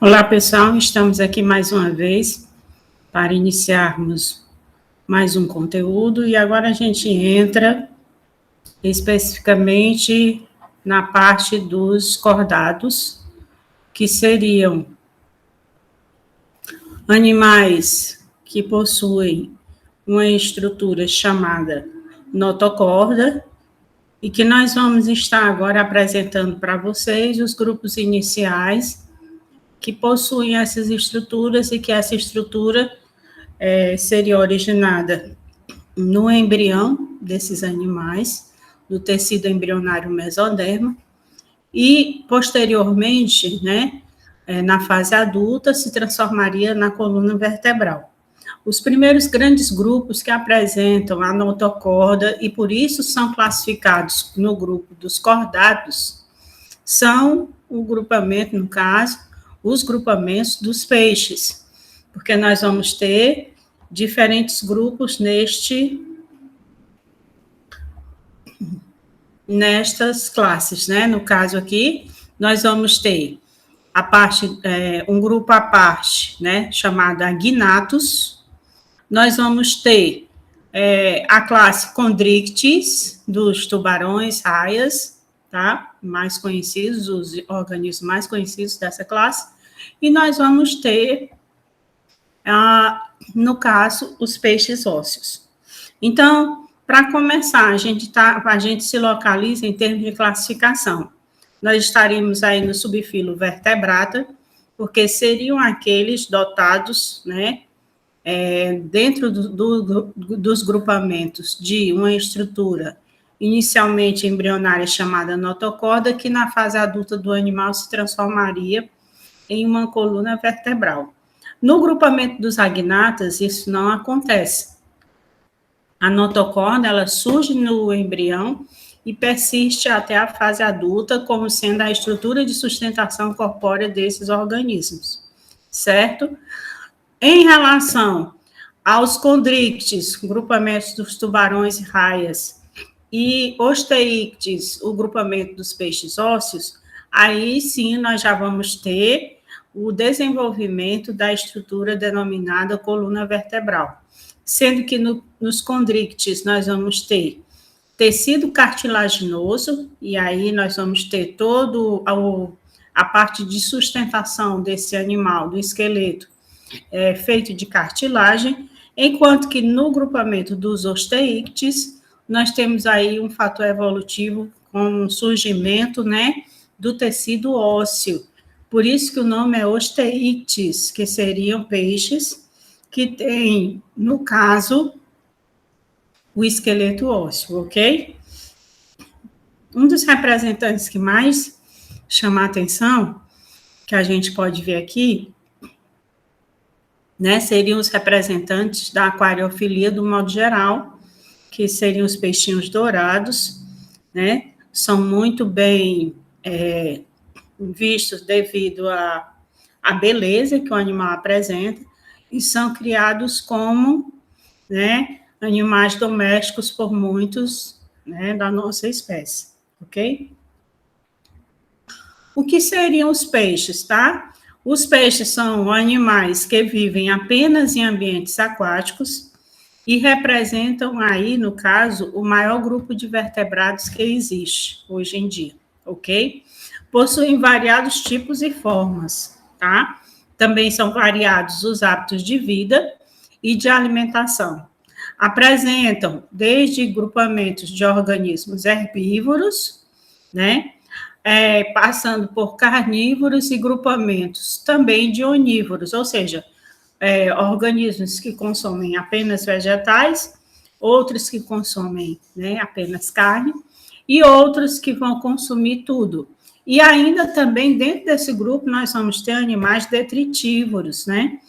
Olá, pessoal, estamos aqui mais uma vez para iniciarmos mais um conteúdo e agora a gente entra especificamente na parte dos cordados, que seriam animais que possuem uma estrutura chamada notocorda e que nós vamos estar agora apresentando para vocês os grupos iniciais que possuem essas estruturas e que essa estrutura seria originada no embrião desses animais, do tecido embrionário mesoderma, e posteriormente, na fase adulta, se transformaria na coluna vertebral. Os primeiros grandes grupos que apresentam a notocorda e por isso são classificados no grupo dos cordados são o grupamento, no caso, os grupamentos dos peixes, porque nós vamos ter diferentes grupos nestas classes, né? No caso aqui, nós vamos ter a parte, um grupo à parte, né? Chamado Agnatus. Nós vamos ter a classe Chondrichthyes, dos tubarões, raias, tá? Mais conhecidos, os organismos mais conhecidos dessa classe. E nós vamos ter, no caso, os peixes ósseos. Então, para começar, a gente se localiza em termos de classificação. Nós estaríamos aí no subfilo vertebrata, porque seriam aqueles dotados, né, dentro dos grupamentos de uma estrutura inicialmente embrionária chamada notocorda, que na fase adulta do animal se transformaria em uma coluna vertebral. No grupamento dos agnatas, isso não acontece. A notocorda, ela surge no embrião e persiste até a fase adulta, como sendo a estrutura de sustentação corpórea desses organismos, certo? Em relação aos condrictes, grupamentos dos tubarões e raias, e osteíctes, o grupamento dos peixes ósseos, aí sim nós já vamos ter o desenvolvimento da estrutura denominada coluna vertebral, sendo que nos condrictes nós vamos ter tecido cartilaginoso, e aí nós vamos ter todo a parte de sustentação desse animal, do esqueleto, feito de cartilagem, enquanto que no grupamento dos osteíctes, nós temos aí um fator evolutivo com o surgimento, né, do tecido ósseo. Por isso que o nome é osteíctes, que seriam peixes que têm, no caso, o esqueleto ósseo, ok? Um dos representantes que mais chama a atenção, que a gente pode ver aqui, né, seriam os representantes da aquariofilia do modo geral, que seriam os peixinhos dourados, né, são muito bem vistos devido à beleza que o animal apresenta, e são criados como, né, animais domésticos por muitos, né, da nossa espécie, ok? O que seriam os peixes, tá? Os peixes são animais que vivem apenas em ambientes aquáticos e representam aí, no caso, o maior grupo de vertebrados que existe hoje em dia, ok? Possuem variados tipos e formas, tá? Também são variados os hábitos de vida e de alimentação. Apresentam desde grupamentos de organismos herbívoros, né? Passando por carnívoros e grupamentos também de onívoros, ou seja, organismos que consomem apenas vegetais, outros que consomem, né, apenas carne, e outros que vão consumir tudo. E ainda também dentro desse grupo nós vamos ter animais detritívoros, né,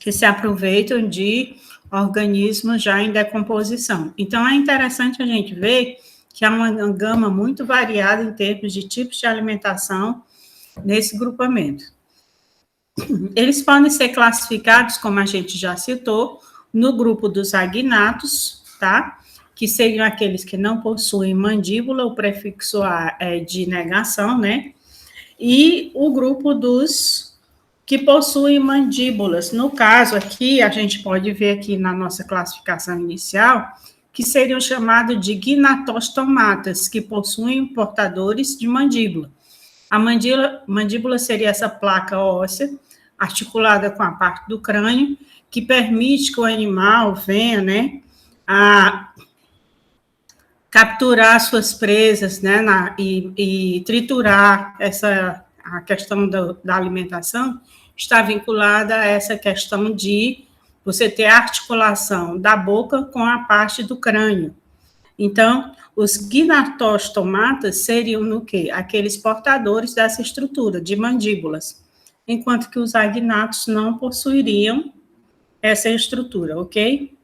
que se aproveitam de organismos já em decomposição. Então é interessante a gente ver que há uma gama muito variada em termos de tipos de alimentação nesse grupamento. Eles podem ser classificados, como a gente já citou, no grupo dos agnatos, tá? Que seriam aqueles que não possuem mandíbula, o prefixo A é de negação, né? e o grupo dos que possuem mandíbulas. No caso aqui, a gente pode ver aqui na nossa classificação inicial, que seriam chamados de gnatostomatas, que possuem portadores de mandíbula. A mandíbula seria essa placa óssea, articulada com a parte do crânio, que permite que o animal venha, né, a capturar suas presas, né, e triturar a questão da alimentação, está vinculada a essa questão de você ter articulação da boca com a parte do crânio. Então, os gnatostomatas seriam no quê? Aqueles portadores dessa estrutura de mandíbulas, enquanto que os agnatos não possuiriam essa estrutura, ok?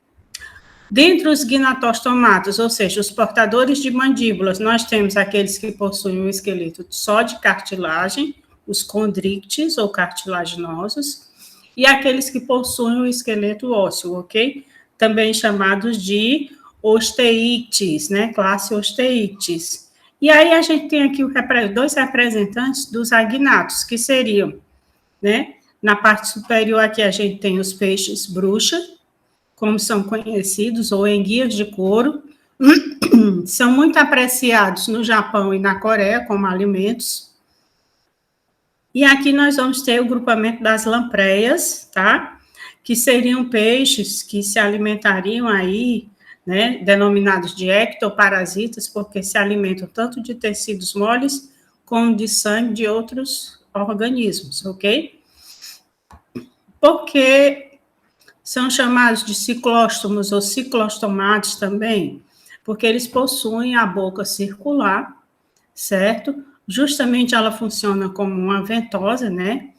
Dentre os gnatostomatas, ou seja, os portadores de mandíbulas, nós temos aqueles que possuem um esqueleto só de cartilagem, os condrictes ou cartilaginosos, e aqueles que possuem um esqueleto ósseo, ok? Também chamados de osteíctes, né? Classe osteíctes. E aí a gente tem aqui dois representantes dos agnatos, que seriam, né? Na parte superior aqui a gente tem os peixes bruxa, como são conhecidos, ou enguias de couro, são muito apreciados no Japão e na Coreia como alimentos. E aqui nós vamos ter o grupamento das lampreias, tá? Que seriam peixes que se alimentariam aí, né, denominados de ectoparasitas, porque se alimentam tanto de tecidos moles como de sangue de outros organismos, ok? Porque são chamados de ciclóstomos ou ciclostomates também, porque eles possuem a boca circular, certo? Justamente ela funciona como uma ventosa, né?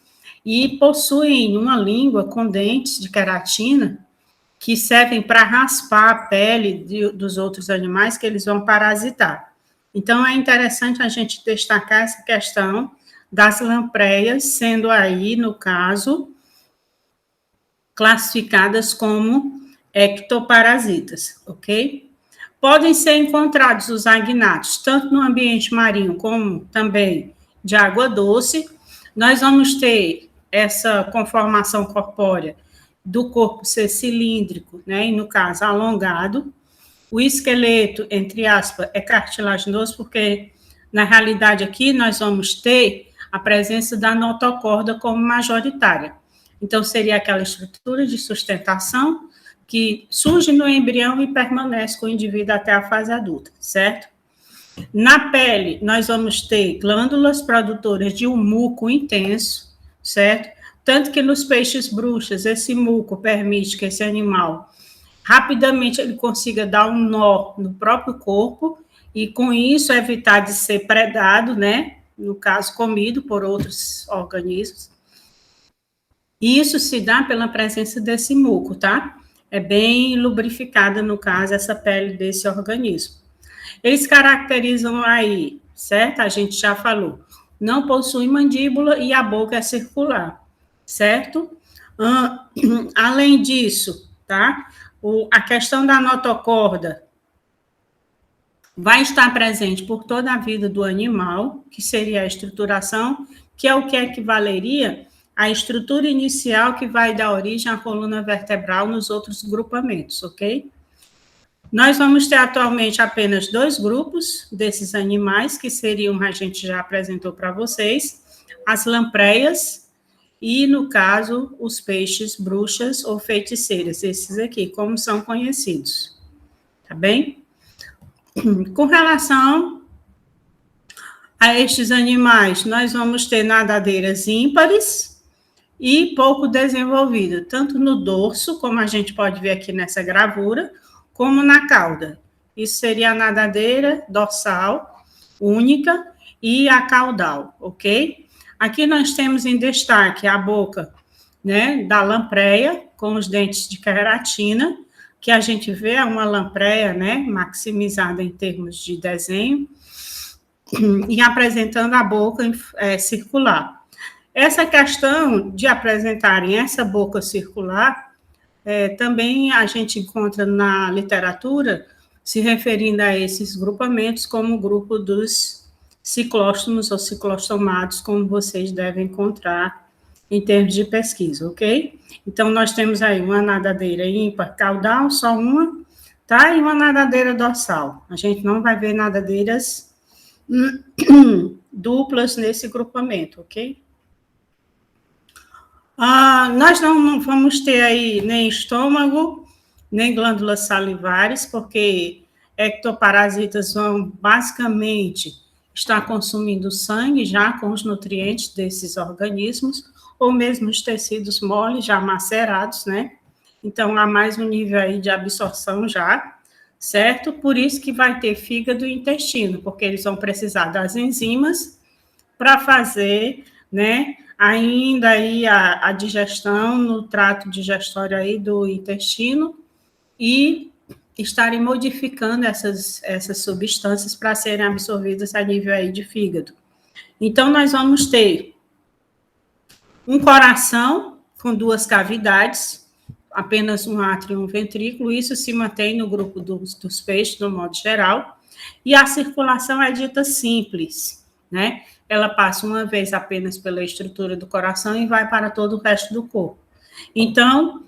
E possuem uma língua com dentes de queratina que servem para raspar a pele dos outros animais que eles vão parasitar. Então, é interessante a gente destacar essa questão das lampreias, sendo aí, no caso, classificadas como ectoparasitas, ok? Podem ser encontrados os agnatos, tanto no ambiente marinho como também de água doce. Nós vamos ter essa conformação corpórea do corpo ser cilíndrico, né, e no caso alongado. O esqueleto, entre aspas, é cartilaginoso, porque na realidade aqui nós vamos ter a presença da notocorda como majoritária. Então, seria aquela estrutura de sustentação que surge no embrião e permanece com o indivíduo até a fase adulta, certo? Na pele, nós vamos ter glândulas produtoras de um muco intenso, certo? Tanto que nos peixes bruxas, esse muco permite que esse animal rapidamente ele consiga dar um nó no próprio corpo e, com isso, evitar de ser predado, né? No caso, comido por outros organismos. E isso se dá pela presença desse muco, tá? É bem lubrificada, no caso, essa pele desse organismo. Eles caracterizam aí, certo? A gente já falou. Não possui mandíbula e a boca é circular, certo? Além disso, tá? A questão da notocorda vai estar presente por toda a vida do animal, que seria a estruturação, que é o que equivaleria à estrutura inicial que vai dar origem à coluna vertebral nos outros grupamentos, ok? Nós vamos ter atualmente apenas 2 grupos desses animais, que seriam, a gente já apresentou para vocês, as lampreias e, no caso, os peixes bruxas ou feiticeiras, esses aqui, como são conhecidos, tá bem? Com relação a estes animais, nós vamos ter nadadeiras ímpares e pouco desenvolvidas, tanto no dorso, como a gente pode ver aqui nessa gravura, como na cauda. Isso seria a nadadeira dorsal única e a caudal, ok? Aqui nós temos em destaque a boca, né, da lampreia, com os dentes de queratina, que a gente vê é uma lampreia, né, maximizada em termos de desenho, e apresentando a boca circular. Essa questão de apresentarem essa boca circular, também a gente encontra na literatura se referindo a esses grupamentos como o grupo dos ciclóstomos ou ciclostomados, como vocês devem encontrar em termos de pesquisa, ok? Então, nós temos aí uma nadadeira ímpar caudal, só uma, tá? E uma nadadeira dorsal. A gente não vai ver nadadeiras duplas nesse grupamento, ok? Nós não vamos ter aí nem estômago, nem glândulas salivares, porque ectoparasitas vão basicamente estar consumindo sangue já com os nutrientes desses organismos, ou mesmo os tecidos moles já macerados, né? Então, há mais um nível aí de absorção já, certo? Por isso que vai ter fígado e intestino, porque eles vão precisar das enzimas para fazer, né, ainda aí a digestão no trato digestório aí do intestino e estarem modificando essas substâncias para serem absorvidas a nível aí de fígado. Então, nós vamos ter um coração com duas cavidades, apenas um átrio e um ventrículo, isso se mantém no grupo dos peixes, no modo geral, e a circulação é dita simples, né? Ela passa uma vez apenas pela estrutura do coração e vai para todo o resto do corpo. Então,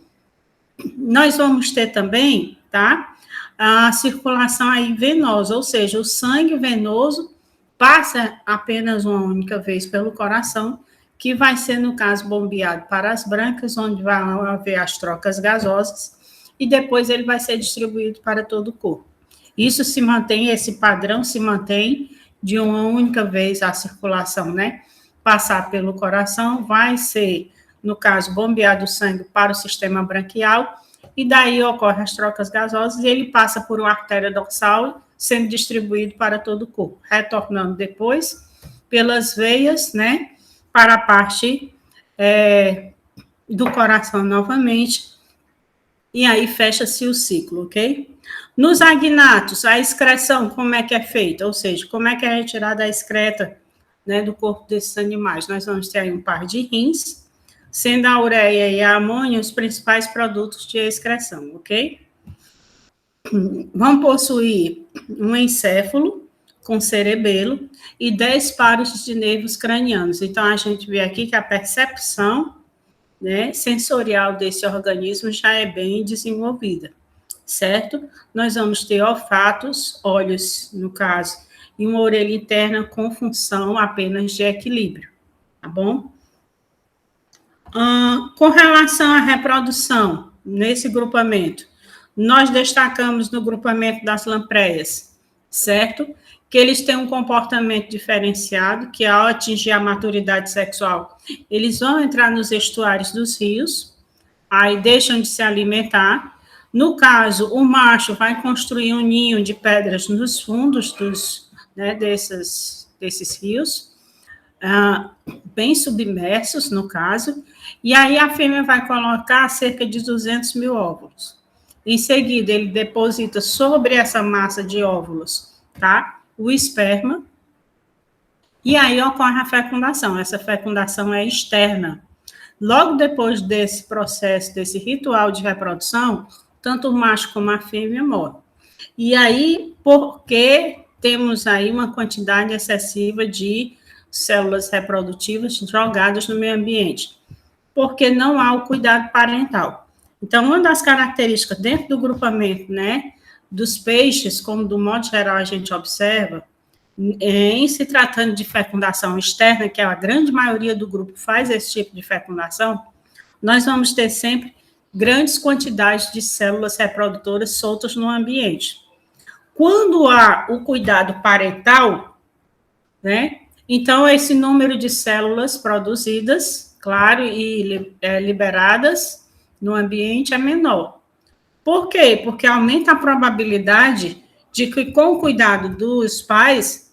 nós vamos ter também, tá? A circulação aí venosa, ou seja, o sangue venoso passa apenas uma única vez pelo coração, que vai ser, no caso, bombeado para as brancas, onde vai haver as trocas gasosas, e depois ele vai ser distribuído para todo o corpo. Isso se mantém, esse padrão se mantém de uma única vez a circulação, né? Passar pelo coração, vai ser, no caso, bombeado o sangue para o sistema branquial, e daí ocorrem as trocas gasosas, e ele passa por uma artéria dorsal, sendo distribuído para todo o corpo, retornando depois pelas veias, né, para a parte do coração novamente, e aí fecha-se o ciclo, ok? Nos agnatos, a excreção, como é que é feita? Ou seja, como é que é retirada a excreta, né, do corpo desses animais? Nós vamos ter aí um par de rins, sendo a ureia e a amônia os principais produtos de excreção, ok? Vão possuir um encéfalo com cerebelo e 10 pares de nervos cranianos. Então, a gente vê aqui que a percepção, né, sensorial desse organismo já é bem desenvolvida, certo? Nós vamos ter olfatos, olhos, no caso, e uma orelha interna com função apenas de equilíbrio, tá bom? Com relação à reprodução, nesse grupamento, nós destacamos no grupamento das lampreias, certo? Que eles têm um comportamento diferenciado, que ao atingir a maturidade sexual, eles vão entrar nos estuários dos rios, aí deixam de se alimentar. No caso, o macho vai construir um ninho de pedras nos fundos desses rios, bem submersos, no caso, e aí a fêmea vai colocar cerca de 200 mil óvulos. Em seguida, ele deposita sobre essa massa de óvulos, tá, o esperma, e aí ocorre a fecundação. Essa fecundação é externa. Logo depois desse processo, desse ritual de reprodução, tanto o macho como a fêmea morrem. E aí, porque temos aí uma quantidade excessiva de células reprodutivas jogadas no meio ambiente? Porque não há o cuidado parental. Então, uma das características dentro do grupamento, né, dos peixes, como do modo geral a gente observa, em se tratando de fecundação externa, que a grande maioria do grupo faz esse tipo de fecundação, nós vamos ter sempre grandes quantidades de células reprodutoras soltas no ambiente. Quando há o cuidado parental, né, então esse número de células produzidas, claro, e liberadas no ambiente é menor. Por quê? Porque aumenta a probabilidade de que, com o cuidado dos pais,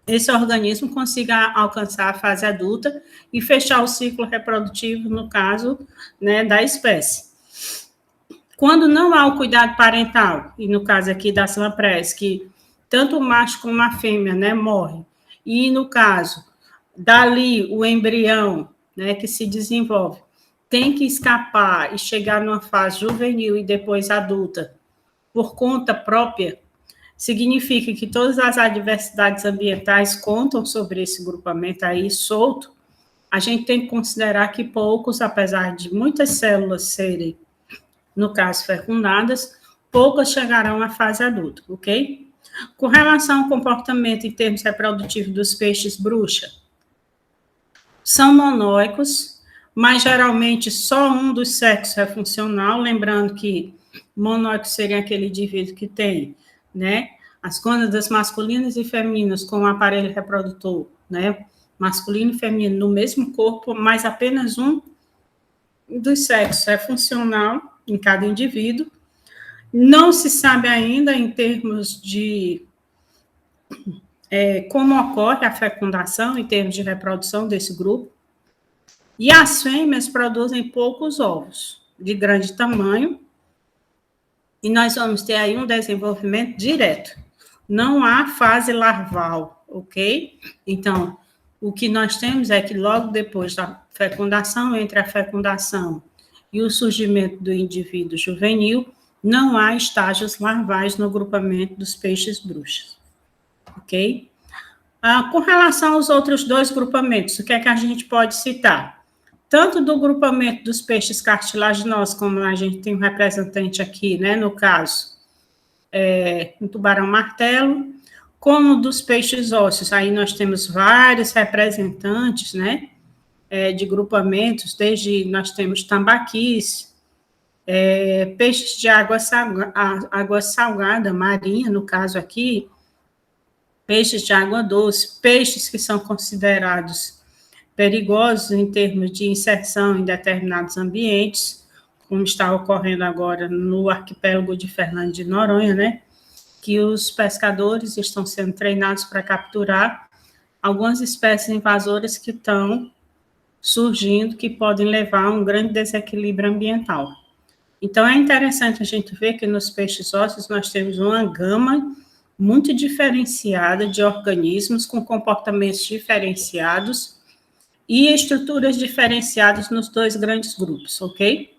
esse organismo consiga alcançar a fase adulta e fechar o ciclo reprodutivo, no caso, né, da espécie. Quando não há o cuidado parental, e no caso aqui das lampreas, que tanto o macho como a fêmea, né, morrem, e no caso, dali o embrião, né, que se desenvolve, tem que escapar e chegar numa fase juvenil e depois adulta, por conta própria, significa que todas as adversidades ambientais contam sobre esse grupamento aí solto, a gente tem que considerar que poucos, apesar de muitas células serem, no caso, fecundadas, poucas chegarão à fase adulta, ok? Com relação ao comportamento em termos reprodutivos dos peixes bruxa, são monóicos, mas geralmente só um dos sexos é funcional, lembrando que monóico seria aquele indivíduo que tem, né, as gônadas masculinas e femininas com o aparelho reprodutor, né, masculino e feminino no mesmo corpo, mas apenas um dos sexos é funcional em cada indivíduo. Não se sabe ainda em termos de como ocorre a fecundação, em termos de reprodução desse grupo. E as fêmeas produzem poucos ovos, de grande tamanho, e nós vamos ter aí um desenvolvimento direto. Não há fase larval, ok? Então, o que nós temos é que logo depois da fecundação, entre a fecundação e o surgimento do indivíduo juvenil, não há estágios larvais no grupamento dos peixes bruxas, ok? Com relação aos outros dois grupamentos, o que é que a gente pode citar? Tanto do grupamento dos peixes cartilaginosos, como a gente tem um representante aqui, né, no caso, um tubarão-martelo, como dos peixes ósseos. Aí nós temos vários representantes, né, de grupamentos, desde nós temos tambaquis, peixes de água salgada, marinha, no caso aqui, peixes de água doce, peixes que são considerados perigosos em termos de inserção em determinados ambientes, como está ocorrendo agora no arquipélago de Fernando de Noronha, né, que os pescadores estão sendo treinados para capturar algumas espécies invasoras que estão surgindo, que podem levar a um grande desequilíbrio ambiental. Então, é interessante a gente ver que nos peixes ósseos nós temos uma gama muito diferenciada de organismos com comportamentos diferenciados e estruturas diferenciadas nos dois grandes grupos, ok?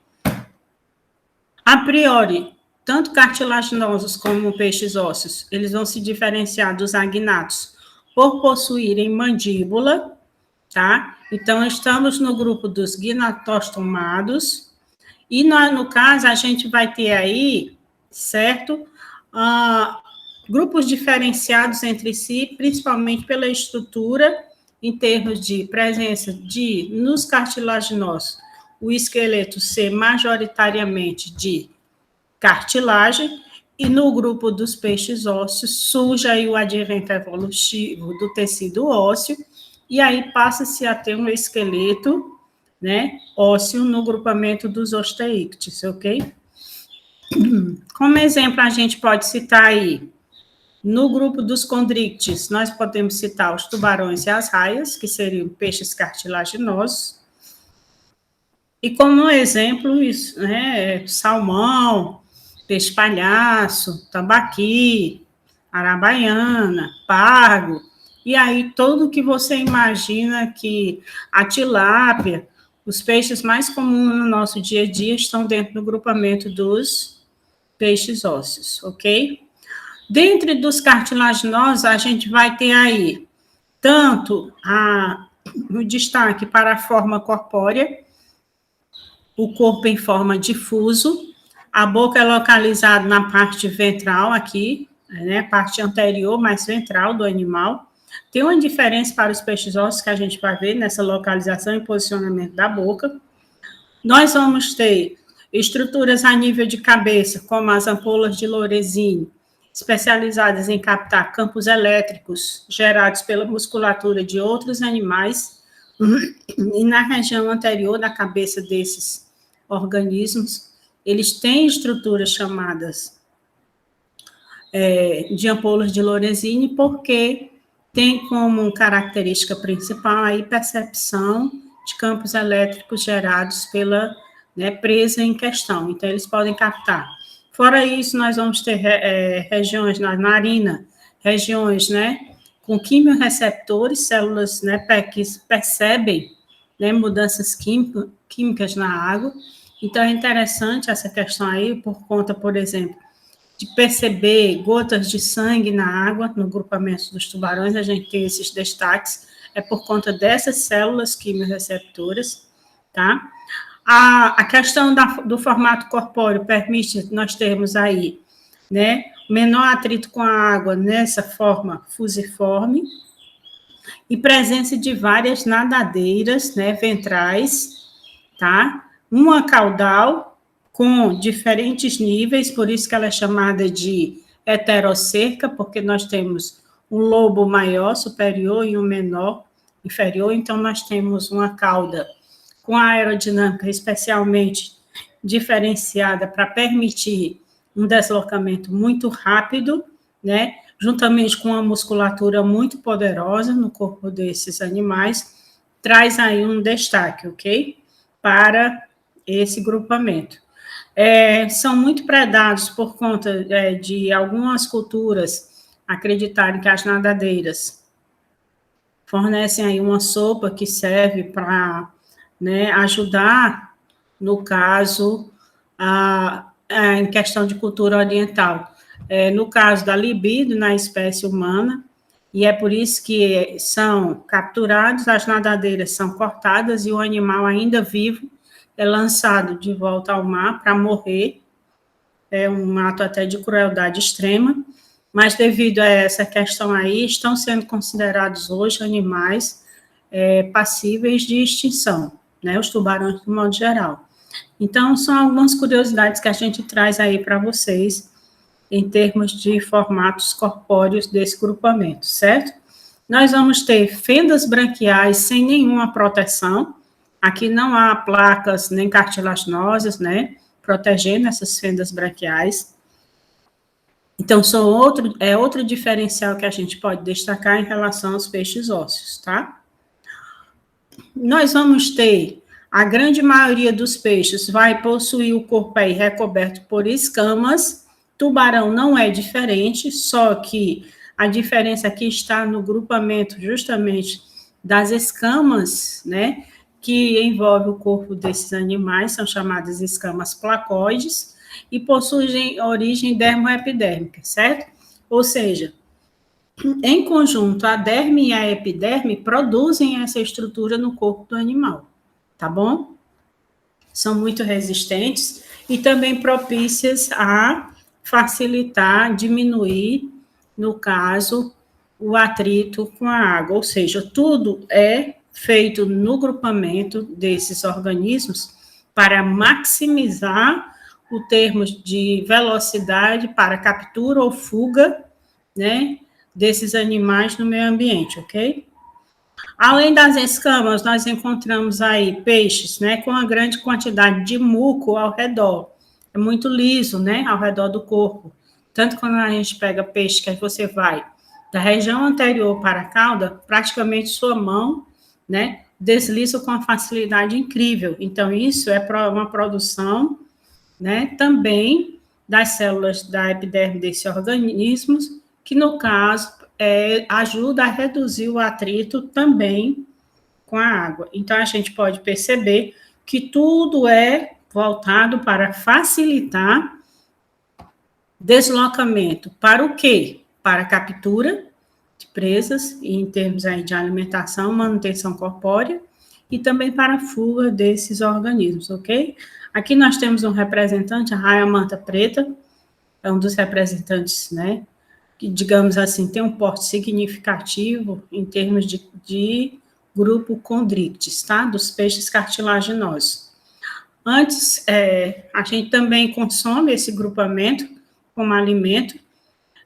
A priori, tanto cartilaginosos como peixes ósseos, eles vão se diferenciar dos agnatos por possuírem mandíbula, tá? Então, estamos no grupo dos gnatostomados, e no caso, a gente vai ter aí, certo? Grupos diferenciados entre si, principalmente pela estrutura, em termos de presença nos cartilaginosos, o esqueleto ser majoritariamente de cartilagem, e no grupo dos peixes ósseos surge aí o advento evolutivo do tecido ósseo, e aí passa-se a ter um esqueleto, né, ósseo no grupamento dos osteíctes, ok? Como exemplo, a gente pode citar aí, no grupo dos condrictes, nós podemos citar os tubarões e as raias, que seriam peixes cartilaginosos. E como exemplo, isso, né, salmão, peixe palhaço, tambaqui, arabaiana, pargo, e aí tudo que você imagina que a tilápia, os peixes mais comuns no nosso dia a dia estão dentro do grupamento dos peixes ósseos, ok? Dentre dos cartilaginosos, a gente vai ter aí tanto o destaque para a forma corpórea, o corpo em forma difuso, a boca é localizada na parte ventral aqui, né, parte anterior, mais ventral do animal. Tem uma diferença para os peixes ósseos que a gente vai ver nessa localização e posicionamento da boca. Nós vamos ter estruturas a nível de cabeça, como as ampolas de Lorenzini, especializadas em captar campos elétricos gerados pela musculatura de outros animais, e na região anterior da cabeça desses organismos, eles têm estruturas chamadas de ampolas de Lorenzini, porque tem como característica principal a percepção de campos elétricos gerados pela presa em questão. Então, eles podem captar. Fora isso, nós vamos ter regiões na narina, regiões, com quimiorreceptores, células, que percebem, mudanças químicas na água. Então, é interessante essa questão aí, por conta, por exemplo, de perceber gotas de sangue na água, no grupamento dos tubarões, a gente tem esses destaques, é por conta dessas células quimiorreceptoras, tá? A questão do formato corpóreo permite nós termos aí, né, menor atrito com a água nessa forma fusiforme, e presença de várias nadadeiras, né, ventrais, tá? Uma caudal com diferentes níveis, por isso que ela é chamada de heterocerca, porque nós temos um lobo maior, superior, e um menor, inferior, então nós temos uma cauda com a aerodinâmica especialmente diferenciada para permitir um deslocamento muito rápido, né? Juntamente com uma musculatura muito poderosa no corpo desses animais, traz aí um destaque, ok? Para esse grupamento. São muito predados por conta de algumas culturas acreditarem que as nadadeiras fornecem aí uma sopa que serve para, né, ajudar, no caso, em questão de cultura oriental. No caso da libido na espécie humana, e é por isso que são capturados, as nadadeiras são cortadas e o animal ainda vivo é lançado de volta ao mar para morrer, é um ato até de crueldade extrema, mas devido a essa questão aí, estão sendo considerados hoje animais passíveis de extinção, né, os tubarões de modo geral. Então, são algumas curiosidades que a gente traz aí para vocês, em termos de formatos corpóreos desse grupamento, certo? Nós vamos ter fendas branquiais sem nenhuma proteção, aqui não há placas nem cartilaginosas, né, protegendo essas fendas branquiais. Então, outro diferencial que a gente pode destacar em relação aos peixes ósseos, tá? Nós vamos ter, a grande maioria dos peixes vai possuir o corpo aí recoberto por escamas, tubarão não é diferente, só que a diferença aqui está no grupamento justamente das escamas, né, que envolve o corpo desses animais, são chamadas escamas placoides, e possuem origem dermoepidérmica, certo? Ou seja, em conjunto, a derme e a epiderme produzem essa estrutura no corpo do animal, tá bom? São muito resistentes e também propícias a facilitar, diminuir, no caso, o atrito com a água, ou seja, tudo é feito no grupamento desses organismos para maximizar o termo de velocidade para captura ou fuga, né, desses animais no meio ambiente, ok? Além das escamas, nós encontramos aí peixes, né, com uma grande quantidade de muco ao redor. É muito liso, né, ao redor do corpo. Tanto quando a gente pega peixe que você vai da região anterior para a cauda, praticamente sua mão, né, desliza com uma facilidade incrível. Então, isso é uma produção, né, também das células da epiderme desses organismos, que, no caso, ajuda a reduzir o atrito também com a água. Então, a gente pode perceber que tudo é voltado para facilitar deslocamento. Para o quê? Para a captura de presas, em termos aí de alimentação, manutenção corpórea, e também para a fuga desses organismos, ok? Aqui nós temos um representante, a raia-manta preta, é um dos representantes, né, que, digamos assim, tem um porte significativo em termos de grupo Chondrichthyes, tá? Dos peixes cartilaginosos. Antes, a gente também consome esse grupamento como alimento,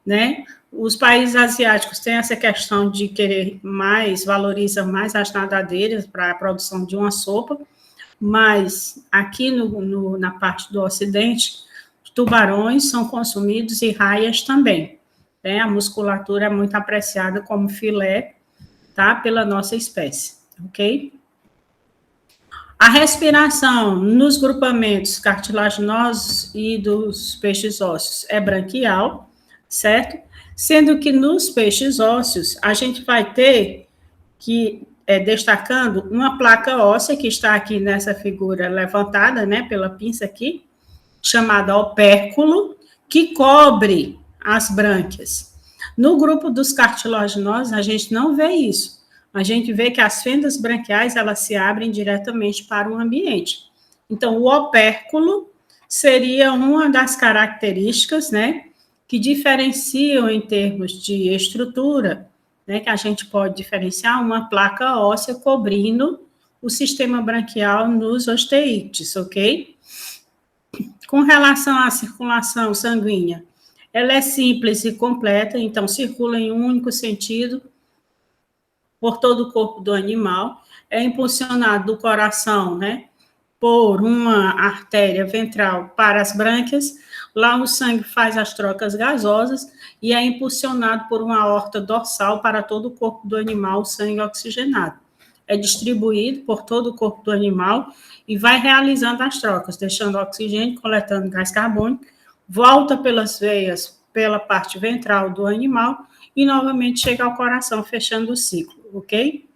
né? Os países asiáticos têm essa questão de querer mais, valoriza mais as nadadeiras para a produção de uma sopa, mas aqui na parte do Ocidente, tubarões são consumidos e raias também. Né? A musculatura é muito apreciada como filé, tá? Pela nossa espécie, ok? A respiração nos grupamentos cartilaginosos e dos peixes ósseos é branquial, certo? Sendo que nos peixes ósseos, a gente vai ter que, destacando uma placa óssea, que está aqui nessa figura levantada, né, pela pinça aqui, chamada opérculo, que cobre as brânquias. No grupo dos cartilaginosos, a gente não vê isso. A gente vê que as fendas branquiais, elas se abrem diretamente para o ambiente. Então, o opérculo seria uma das características, né, que diferenciam em termos de estrutura, né, que a gente pode diferenciar uma placa óssea cobrindo o sistema branquial nos osteítes, ok? Com relação à circulação sanguínea, ela é simples e completa, então circula em um único sentido por todo o corpo do animal, é impulsionado do coração, né, por uma artéria ventral para as brânquias, lá o sangue faz as trocas gasosas e é impulsionado por uma aorta dorsal para todo o corpo do animal, o sangue oxigenado. É distribuído por todo o corpo do animal e vai realizando as trocas, deixando oxigênio, coletando gás carbônico, volta pelas veias, pela parte ventral do animal e novamente chega ao coração, fechando o ciclo, ok?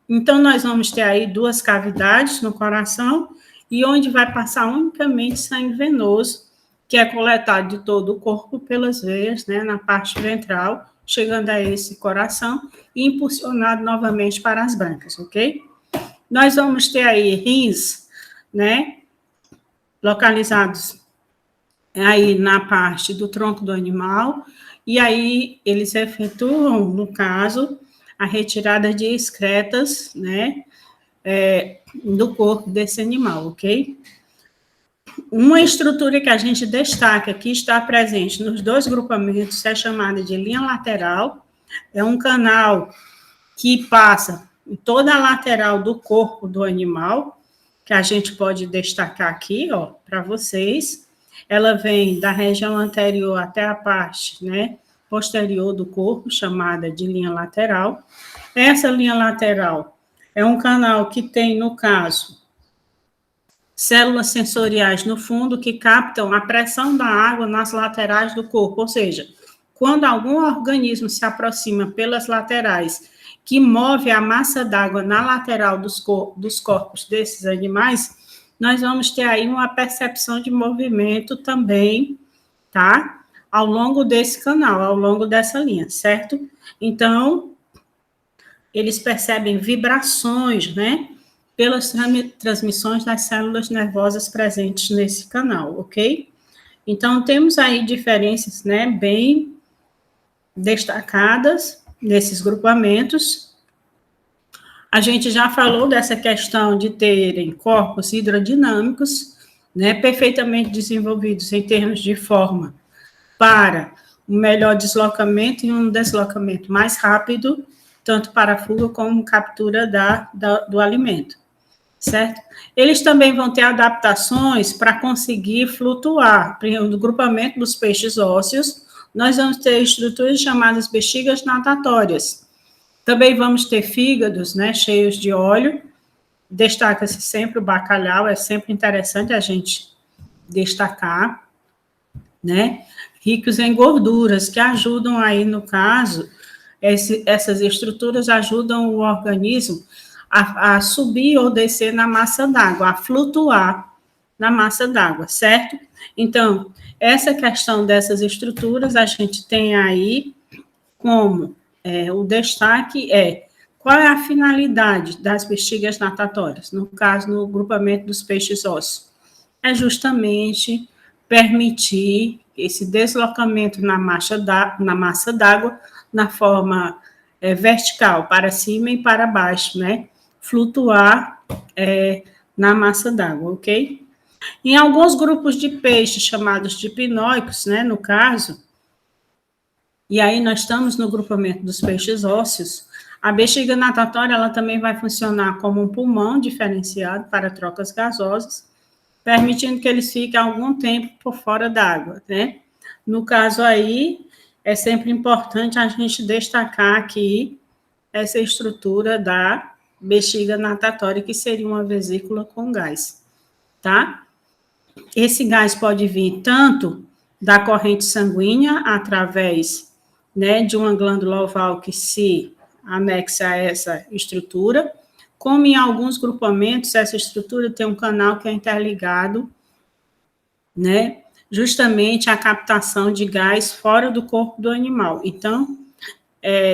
Então, nós vamos ter aí 2 cavidades no coração e onde vai passar unicamente sangue venoso, que é coletado de todo o corpo pelas veias, né, na parte ventral, chegando a esse coração e impulsionado novamente para as brânquias, ok? Nós vamos ter aí rins, né, localizados aí na parte do tronco do animal, e aí eles efetuam, no caso, a retirada de excretas, né, do corpo desse animal, ok? Uma estrutura que a gente destaca que está presente nos 2 grupamentos é chamada de linha lateral, é um canal que passa em toda a lateral do corpo do animal, que a gente pode destacar aqui, ó, para vocês. Ela vem da região anterior até a parte, né, posterior do corpo, chamada de linha lateral. Essa linha lateral é um canal que tem, no caso, células sensoriais no fundo que captam a pressão da água nas laterais do corpo, ou seja, quando algum organismo se aproxima pelas laterais, que move a massa d'água na lateral dos corpos desses animais, nós vamos ter aí uma percepção de movimento também, tá? Ao longo desse canal, ao longo dessa linha, certo? Então, eles percebem vibrações, né? Pelas transmissões das células nervosas presentes nesse canal, ok? Então, temos aí diferenças, né, bem destacadas nesses grupamentos. A gente já falou dessa questão de terem corpos hidrodinâmicos, né, perfeitamente desenvolvidos em termos de forma para um melhor deslocamento e um deslocamento mais rápido, tanto para a fuga como captura do alimento, certo? Eles também vão ter adaptações para conseguir flutuar. No grupamento dos peixes ósseos, nós vamos ter estruturas chamadas bexigas natatórias. Também vamos ter fígados, né, cheios de óleo. Destaca-se sempre o bacalhau, é sempre interessante a gente destacar, né? Ricos em gorduras, que ajudam aí, no caso, essas estruturas ajudam o organismo a subir ou descer na massa d'água, a flutuar na massa d'água, certo? Então, essa questão dessas estruturas, a gente tem aí como o destaque qual é a finalidade das bexigas natatórias, no caso, no grupamento dos peixes ósseos? É justamente permitir esse deslocamento na massa d'água na forma vertical, para cima e para baixo, né? Flutuar na massa d'água, ok? Em alguns grupos de peixes chamados de pinóicos, né, no caso, e aí nós estamos no grupamento dos peixes ósseos, a bexiga natatória ela também vai funcionar como um pulmão diferenciado para trocas gasosas, permitindo que eles fiquem algum tempo por fora d'água, né? No caso aí, é sempre importante a gente destacar aqui essa estrutura da bexiga natatória, que seria uma vesícula com gás, tá? Esse gás pode vir tanto da corrente sanguínea, através, né, de uma glândula oval que se anexa a essa estrutura, como em alguns grupamentos, essa estrutura tem um canal que é interligado, né, justamente a captação de gás fora do corpo do animal. Então,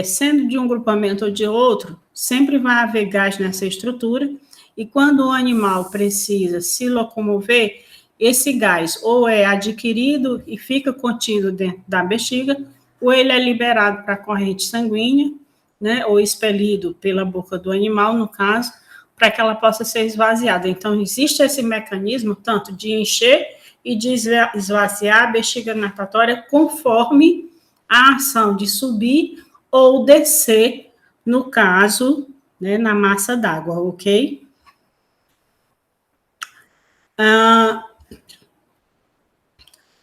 sendo de um grupamento ou de outro, sempre vai haver gás nessa estrutura, e quando o animal precisa se locomover, esse gás ou é adquirido e fica contido dentro da bexiga, ou ele é liberado para a corrente sanguínea, né, ou expelido pela boca do animal, no caso, para que ela possa ser esvaziada. Então, existe esse mecanismo tanto de encher e de esvaziar a bexiga natatória conforme a ação de subir ou descer, no caso, né, na massa d'água, ok?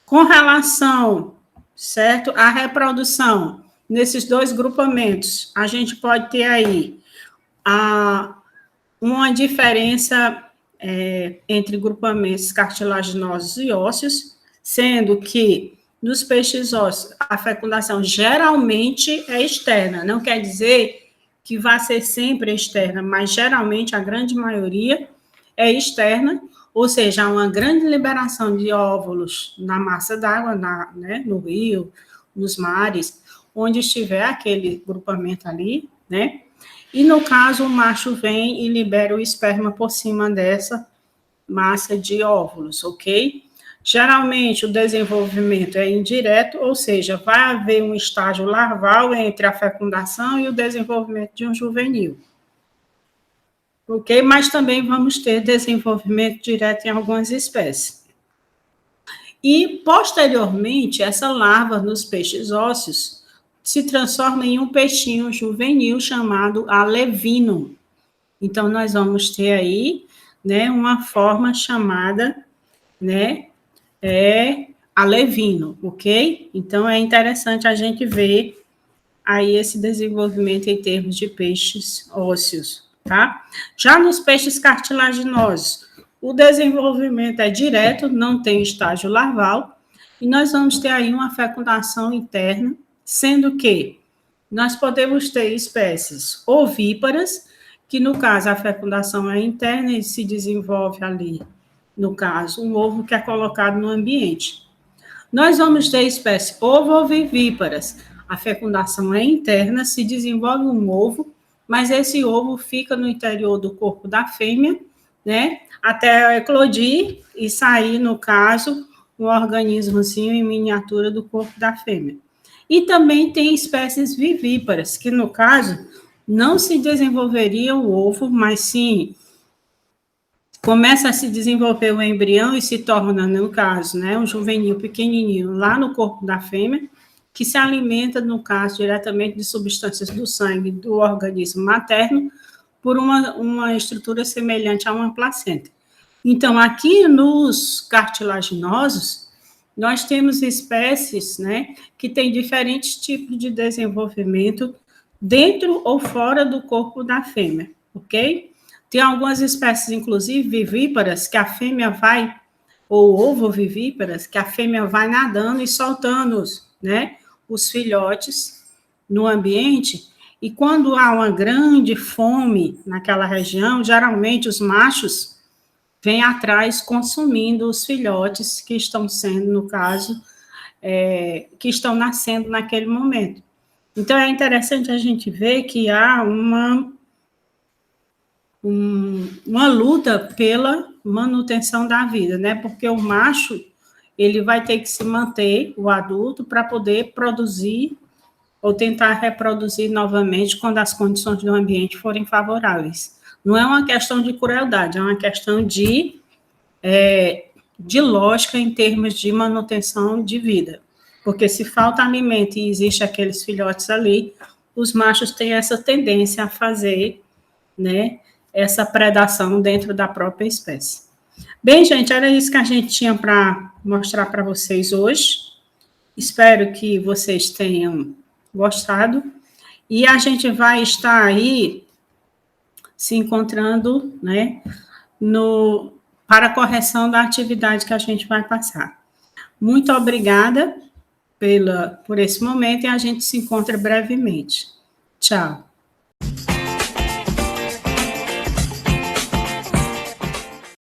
Com relação, certo, à reprodução, nesses dois grupamentos, a gente pode ter aí uma diferença entre grupamentos cartilaginosos e ósseos, sendo que nos peixes ósseos a fecundação geralmente é externa, não quer dizer que vai ser sempre externa, mas geralmente a grande maioria é externa, ou seja, há uma grande liberação de óvulos na massa d'água, né, no rio, nos mares, onde estiver aquele grupamento ali, né? E no caso, o macho vem e libera o esperma por cima dessa massa de óvulos, ok? Geralmente, o desenvolvimento é indireto, ou seja, vai haver um estágio larval entre a fecundação e o desenvolvimento de um juvenil. Ok? Mas também vamos ter desenvolvimento direto em algumas espécies. E, posteriormente, essa larva nos peixes ósseos se transforma em um peixinho juvenil chamado alevino. Então, nós vamos ter aí, né, uma forma chamada, né, alevino, ok? Então, é interessante a gente ver aí esse desenvolvimento em termos de peixes ósseos, tá? Já nos peixes cartilaginosos, o desenvolvimento é direto, não tem estágio larval, e nós vamos ter aí uma fecundação interna, sendo que nós podemos ter espécies ovíparas, que no caso a fecundação é interna e se desenvolve ali, no caso, um ovo que é colocado no ambiente. Nós vamos ter espécies ovovivíparas. A fecundação é interna, se desenvolve um ovo, mas esse ovo fica no interior do corpo da fêmea, né, até eclodir e sair, no caso, um organismozinho em miniatura do corpo da fêmea. E também tem espécies vivíparas, que no caso não se desenvolveria o ovo, mas sim começa a se desenvolver o embrião e se torna, no caso, né, um juvenil pequenininho lá no corpo da fêmea, que se alimenta, no caso, diretamente de substâncias do sangue do organismo materno, por uma estrutura semelhante a uma placenta. Então, aqui nos cartilaginosos, nós temos espécies, né, que têm diferentes tipos de desenvolvimento dentro ou fora do corpo da fêmea, ok? Tem algumas espécies, inclusive, vivíparas, que a fêmea vai, ou ovovivíparas, que a fêmea vai nadando e soltando, né, os filhotes no ambiente, e quando há uma grande fome naquela região, geralmente os machos vêm atrás consumindo os filhotes que estão sendo, no caso, que estão nascendo naquele momento. Então, é interessante a gente ver que há uma luta pela manutenção da vida, né? Porque o macho, ele vai ter que se manter, o adulto, para poder produzir ou tentar reproduzir novamente quando as condições do ambiente forem favoráveis. Não é uma questão de crueldade, é uma questão de lógica em termos de manutenção de vida. Porque se falta alimento e existe aqueles filhotes ali, os machos têm essa tendência a fazer, né, essa predação dentro da própria espécie. Bem, gente, era isso que a gente tinha para mostrar para vocês hoje. Espero que vocês tenham gostado. E a gente vai estar aí se encontrando, né, para a correção da atividade que a gente vai passar. Muito obrigada por esse momento e a gente se encontra brevemente. Tchau.